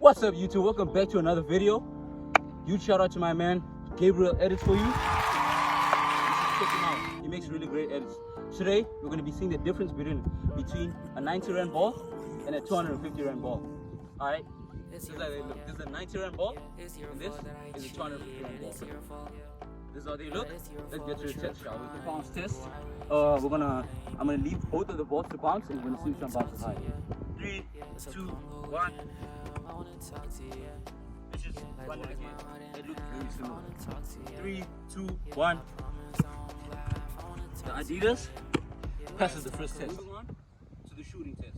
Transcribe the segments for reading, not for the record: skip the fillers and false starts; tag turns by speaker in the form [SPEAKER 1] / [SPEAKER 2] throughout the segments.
[SPEAKER 1] What's up, YouTube? Welcome back to another video. Huge shout out to my man Gabriel edits for you. You should check him out. He makes really great edits. Today we're going to be seeing the difference between a 90 rand ball and a 250 rand ball. All right. This is how they look. This is a 90 rand ball, and this is a 250 rand ball. This is how they look. Let's get to the test, shall we? The bounce test. I'm gonna leave both of the balls to bounce, and we're gonna see which one bounces high. 3, 2, 1. Let's just run it again. It looks very similar. 3, 2, 1. The Adidas passes the first test. Moving on to the shooting test.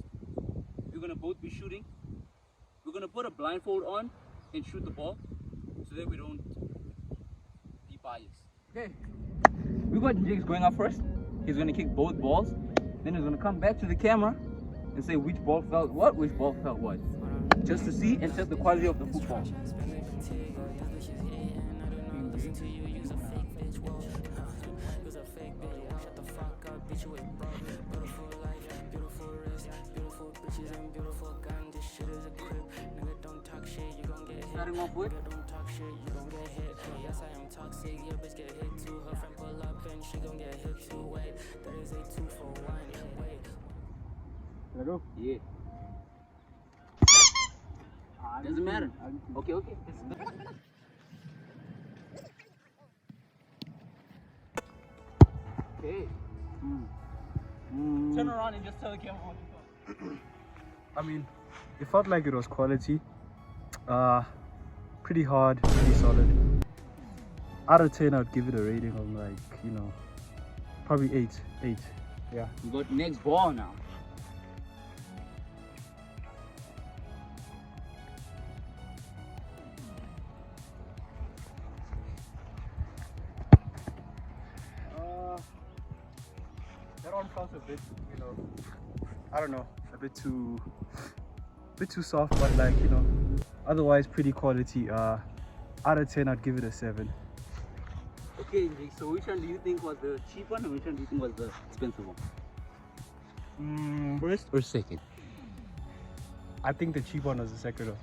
[SPEAKER 1] We're gonna both be shooting. We're gonna put a blindfold on and shoot the ball, so that we don't be biased. Okay. We got Jigs going up first. He's gonna kick both balls. Then he's gonna come back to the camera and say which ball felt what, which ball felt what. Just to see and test the quality of the football. Starting off with Can I go? Yeah. Doesn't matter. Okay. Okay. Turn around and just tell the camera what you thought.
[SPEAKER 2] I mean, it felt like it was quality. Pretty hard, pretty solid. Out of 10, I'd give it a rating of like, probably 8. Yeah.
[SPEAKER 1] We got next ball now.
[SPEAKER 2] That one felt a bit, I don't know, a bit too soft, but like, otherwise pretty quality. Out of 10, I'd give it a 7.
[SPEAKER 1] Okay, so which one do you think was the cheap one, and which one do you think was the expensive one? First or second?
[SPEAKER 2] I think the cheap one was the second one.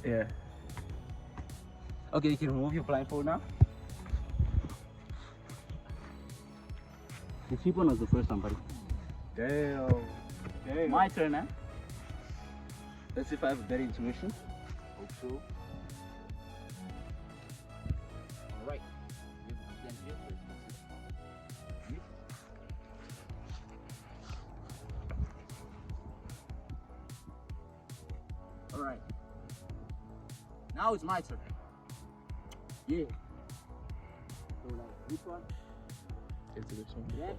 [SPEAKER 2] Yeah.
[SPEAKER 1] Okay, you can remove your blindfold now. The cheap one was the first one, buddy.
[SPEAKER 2] Damn.
[SPEAKER 1] My turn, huh? Let's see if I have a better intuition. Hope so. Alright. Alright. Now it's my turn. Yeah. So now, which one?
[SPEAKER 2] Into this one.
[SPEAKER 1] Yeah.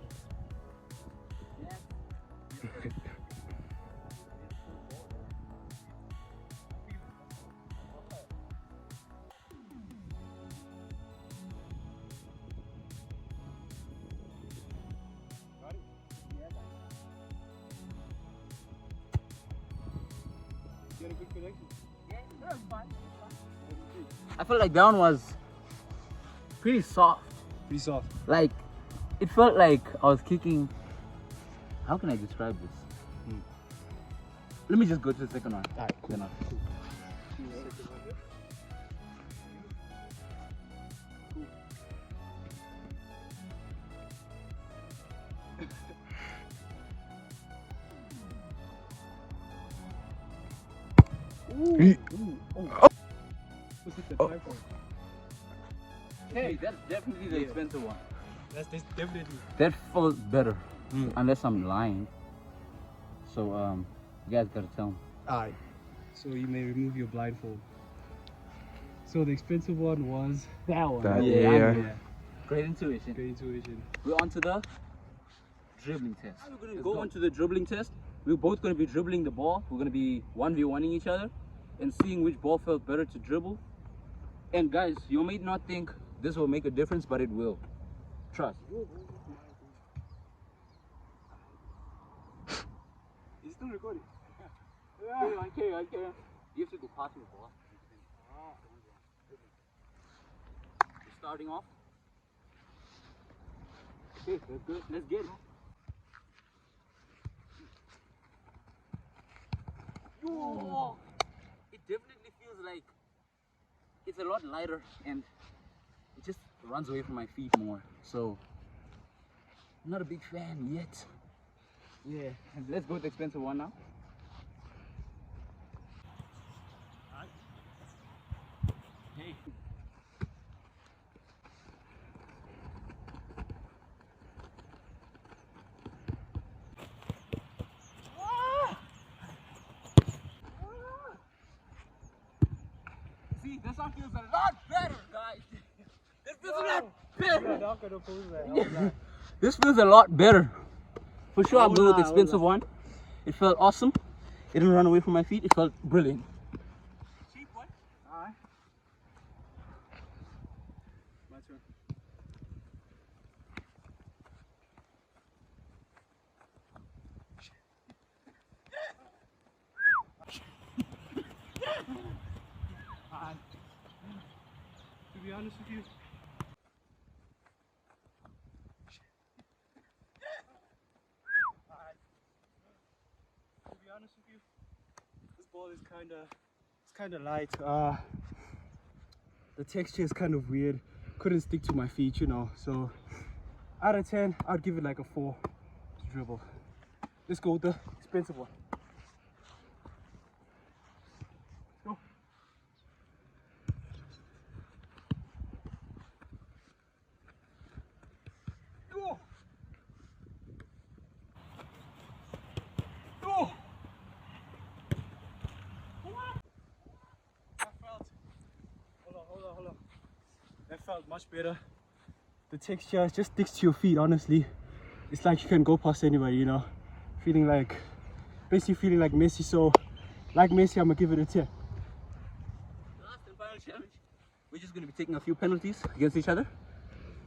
[SPEAKER 2] Get a good connection.
[SPEAKER 1] Yeah, that was fine. I felt like that one was pretty soft.
[SPEAKER 2] Pretty soft.
[SPEAKER 1] Like, it felt like I was kicking. How can I describe this? Let me just go to the second one.
[SPEAKER 2] Alright, cool.
[SPEAKER 1] Then I'll- Hey, that's definitely the expensive one.
[SPEAKER 2] That's definitely.
[SPEAKER 1] That felt better, unless I'm lying. So, you guys gotta tell me.
[SPEAKER 2] Alright. So you may remove your blindfold. So the expensive one was
[SPEAKER 1] That one.
[SPEAKER 2] that.
[SPEAKER 1] Yeah. Great intuition.
[SPEAKER 2] Great intuition.
[SPEAKER 1] We're on to the dribbling test. We're going to go on to the dribbling test. We're both going to be dribbling the ball. We're going to be 1v1ing each other and seeing which ball felt better to dribble. And guys, you may not think this will make a difference, but it will. Trust.
[SPEAKER 2] He's still recording.
[SPEAKER 1] Carry on. You have to go past the ball. We're starting off. Okay, that's good. Let's get it. Oh. it's a lot lighter and it just runs away from my feet more. So I'm not a big fan yet. Yeah, and let's go with the expensive one now. Hey. See, this one feels a lot better, guys. This feels a lot better. This feels a lot better. For sure, I'll go with the expensive one. It felt awesome. It didn't run away from my feet. It felt brilliant. Cheap one.
[SPEAKER 2] Alright. My turn. To be honest with you, this ball is kind of light. The texture is kind of weird. Couldn't stick to my feet, you know. So out of 10, I'd give it like a 4 to dribble. Let's go with the expensive one. Let's go. Go. Go. Hold on. That felt much better. The texture just sticks to your feet, honestly. It's like you can go past anybody, you know. Basically feeling like Messi. So, like Messi, I'm gonna give it a 10.
[SPEAKER 1] Last and final challenge. We're just gonna be taking a few penalties against each other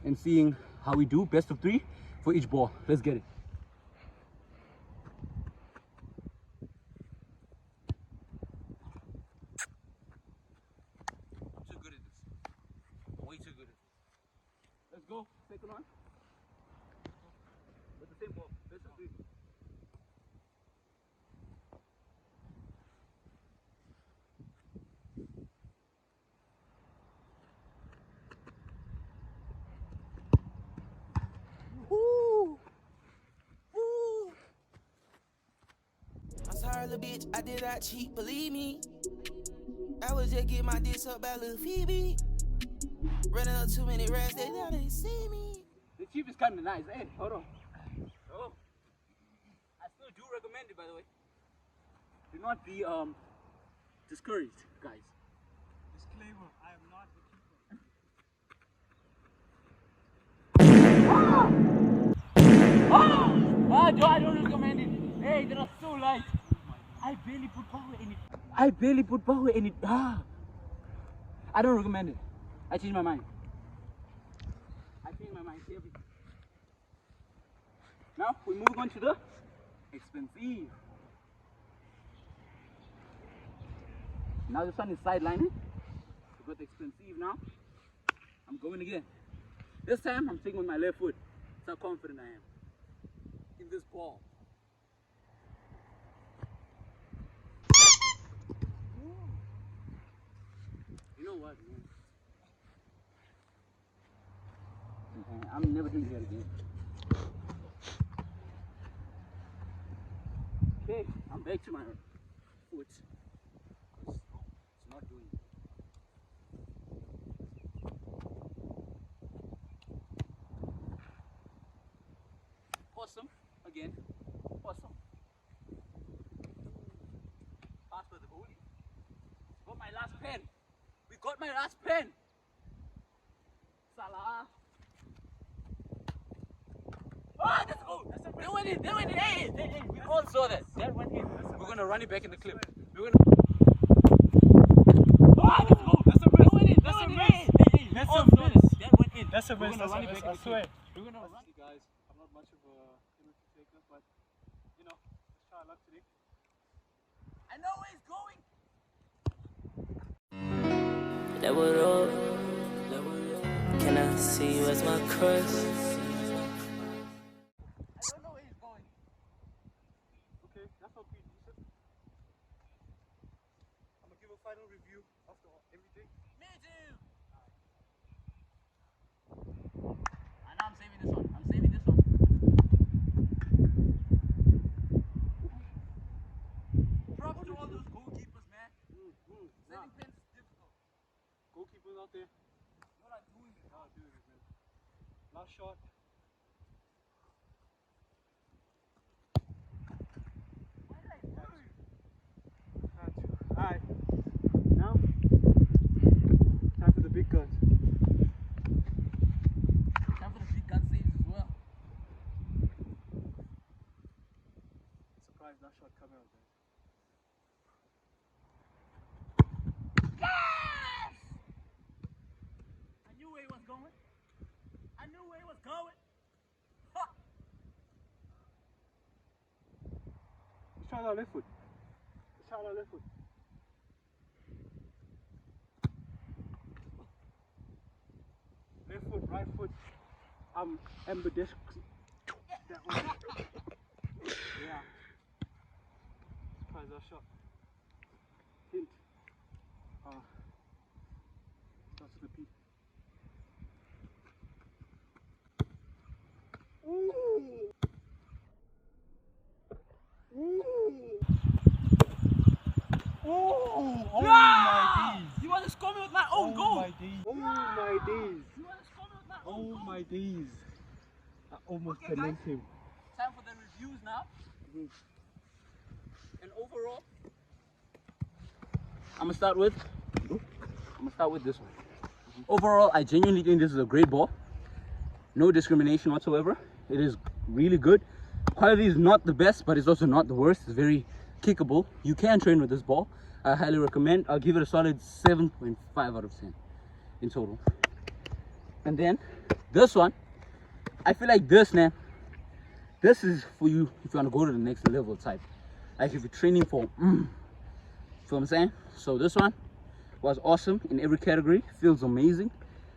[SPEAKER 1] and seeing how we do. Best of 3 for each ball. Let's get it. I'm too good at this. Way too good at this. Let's go. Second one. With the same ball. Best of 3.
[SPEAKER 3] I'm sorry, little bitch, I did that cheat, believe me. I was just getting my dick up by little Phoebe. Running up too many rats, they now they see me.
[SPEAKER 1] The cheap is kind of nice. Hey, hold on. Oh, I still do recommend it, by the way. Do not be discouraged, guys.
[SPEAKER 2] Disclaimer, I am not the keeper.
[SPEAKER 1] I don't recommend it. Hey, they are so light. I barely put power in it. I don't recommend it. I changed my mind. Heavy. Now we move on to the expensive. Now this one is sidelining. We got the expensive now. I'm going again. This time I'm taking with my left foot. That's how confident I am in this ball. You know what, man? Okay, I'm never doing that again. Okay, I'm back to my foot. It's not doing it. Awesome. Again. Awesome. Pass for the goalie. Got my last pen. We got my last pen. Salah. Oh, that's goal. They went in. Hey, we all saw that. That went in. We're gonna run it back in the clip. We're gonna. Oh, that's goal. That's a miss. That went in. That's a miss. That's a miss. That went in.
[SPEAKER 2] That's a
[SPEAKER 1] We're
[SPEAKER 2] miss.
[SPEAKER 1] gonna run it back in
[SPEAKER 2] I
[SPEAKER 1] the
[SPEAKER 2] swear.
[SPEAKER 1] clip. We're gonna run.
[SPEAKER 2] Guys, I'm not much of a penalty taker, but you know, let's try our luck today.
[SPEAKER 1] I know where he's going.
[SPEAKER 3] Level up. Can I see you as my crush?
[SPEAKER 1] I don't know where he's going.
[SPEAKER 2] Okay, that's not pretty decent. I'm gonna give a final review after everything?
[SPEAKER 1] Me too. I know I'm saving this one. I'm saving this one. Props to all those goalkeepers, man. Saving pens is difficult.
[SPEAKER 2] Goalkeepers out there.
[SPEAKER 1] You're not doing it.
[SPEAKER 2] Not doing it, man. Last shot.
[SPEAKER 1] Why did I move?
[SPEAKER 2] Alright. Now, time for the big guns.
[SPEAKER 1] Time for the big gun saves as well.
[SPEAKER 2] Surprise last shot coming out, guys.
[SPEAKER 1] Yes! I knew where he was going. I knew where he was going. Ha!
[SPEAKER 2] Let's try our left foot. Let's try our left foot. Left foot, right foot. Ambidextrous. That one. Yeah. Surprise our shot. Hint. Starts with a P. Ooh. Ooh. Oh my days.
[SPEAKER 1] You want to score me with my own goal?
[SPEAKER 2] My days. Oh my days.
[SPEAKER 1] You want to score me with my own
[SPEAKER 2] Oh
[SPEAKER 1] goal?
[SPEAKER 2] my days. I almost
[SPEAKER 1] Okay, guys.
[SPEAKER 2] connect him.
[SPEAKER 1] Time for the reviews now. And overall, I'm gonna start with this one. Overall, I genuinely think this is a great ball. No discrimination whatsoever. It is really good. Quality is not the best, but it's also not the worst. It's very kickable. You can train with this ball. I highly recommend. I'll give it a solid 7.5 out of 10 in total. And then this one, I feel like this, man, this is for you if you want to go to the next level type. Like if you're training for, you know what I'm saying? So this one was awesome in every category. Feels amazing.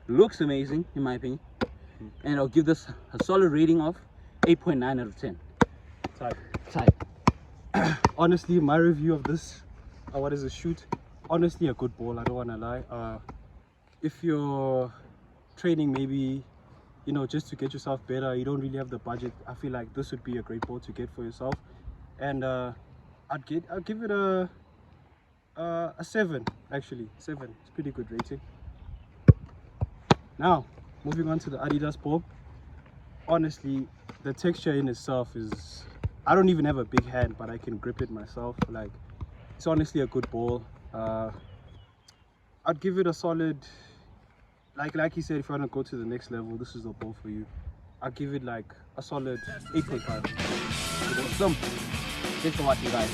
[SPEAKER 1] Looks amazing in my opinion. And I'll give this a solid rating of 8.9 out of 10. Type.
[SPEAKER 2] Honestly, my review of this, what is a shoot? Honestly, a good ball. I don't want to lie. If you're training, maybe, you know, just to get yourself better, you don't really have the budget. I feel like this would be a great ball to get for yourself. And I'd give it a 7. Actually, 7. It's pretty good rating. Now, moving on to the Adidas ball. Honestly, the texture in itself is, I don't even have a big hand, but I can grip it myself. Like, it's honestly a good ball. I'd give it a solid, like you said, if you want to go to the next level, this is the ball for you. I'd give it like a solid 8.5.
[SPEAKER 1] Awesome. Thanks for watching, guys.